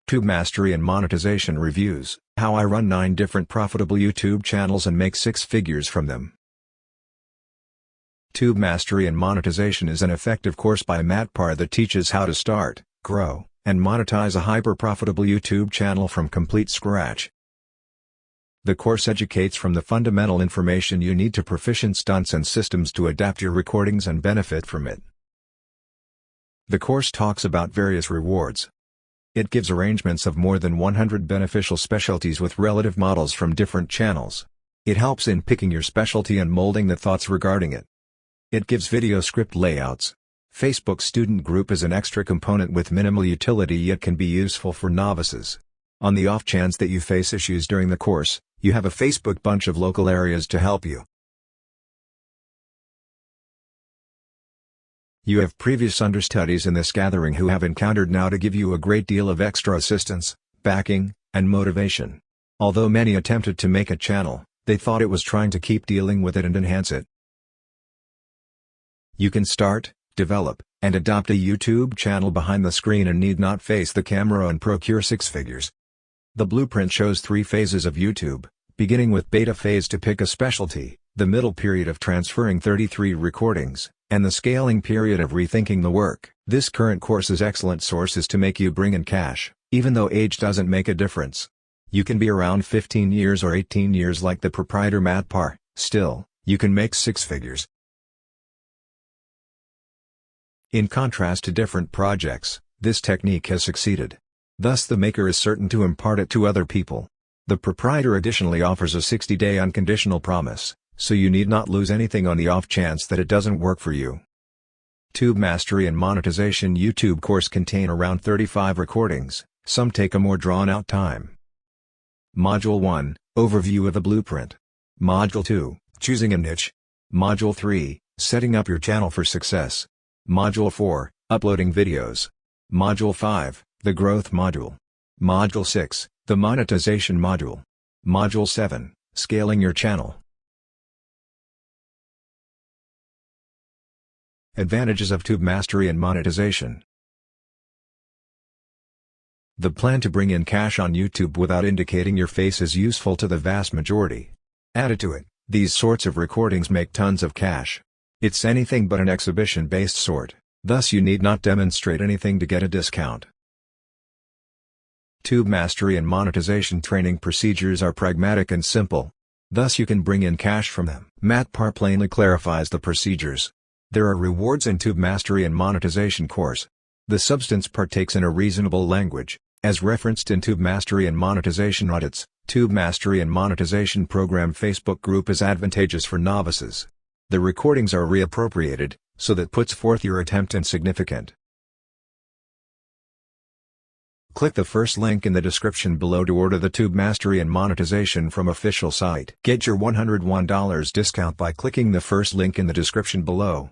Tube Mastery and Monetization Reviews, How I Run 9 Different Profitable YouTube Channels and Make 6 Figures from Them. Tube Mastery and Monetization is an effective course by Matt Parr that teaches how to start, grow, and monetize a hyper-profitable YouTube channel from complete scratch. The course educates from the fundamental information you need to proficient stunts and systems to adapt your recordings and benefit from it. The course talks about various rewards. It gives arrangements of more than 100 beneficial specialties with relative models from different channels. It helps in picking your specialty and molding the thoughts regarding it. It gives video script layouts. Facebook student group is an extra component with minimal utility yet can be useful for novices. On the off chance that you face issues during the course, you have a Facebook bunch of local areas to help you. You have previous understudies in this gathering who have encountered now to give you a great deal of extra assistance, backing, and motivation. Although many attempted to make a channel, they thought it was trying to keep dealing with it and enhance it. You can start, develop, and adopt a YouTube channel behind the screen and need not face the camera and procure 6 figures. The blueprint shows 3 phases of YouTube, beginning with beta phase to pick a specialty, the middle period of transferring 33 recordings, and the scaling period of rethinking the work. This current course is excellent sources to make you bring in cash, even though age doesn't make a difference. You can be around 15 years or 18 years like the proprietor Matt Parr, still, you can make 6 figures. In contrast to different projects, this technique has succeeded. Thus the maker is certain to impart it to other people. The proprietor additionally offers a 60-day unconditional promise, so you need not lose anything on the off chance that it doesn't work for you. Tube Mastery and Monetization YouTube course contain around 35 recordings, some take a more drawn-out time. Module 1, Overview of the Blueprint. Module 2, Choosing a Niche. Module 3, Setting up your channel for success. Module 4, Uploading videos. Module 5, the Growth module. Module 6, the Monetization module. Module 7, Scaling your channel. Advantages of Tube Mastery and Monetization. The plan to bring in cash on YouTube without indicating your face is useful to the vast majority. Added to it, these sorts of recordings make tons of cash. It's anything but an exhibition-based sort, thus you need not demonstrate anything to get a discount. Tube Mastery and Monetization training procedures are pragmatic and simple. Thus you can bring in cash from them. Matt Parr plainly clarifies the procedures. There are rewards in Tube Mastery and Monetization course. The substance partakes in a reasonable language, as referenced in Tube Mastery and Monetization audits. Tube Mastery and Monetization program Facebook group is advantageous for novices. The recordings are reappropriated, so that puts forth your attempt insignificant. Click the first link in the description below to order the Tube Mastery and Monetization from official site. Get your $101 discount by clicking the first link in the description below.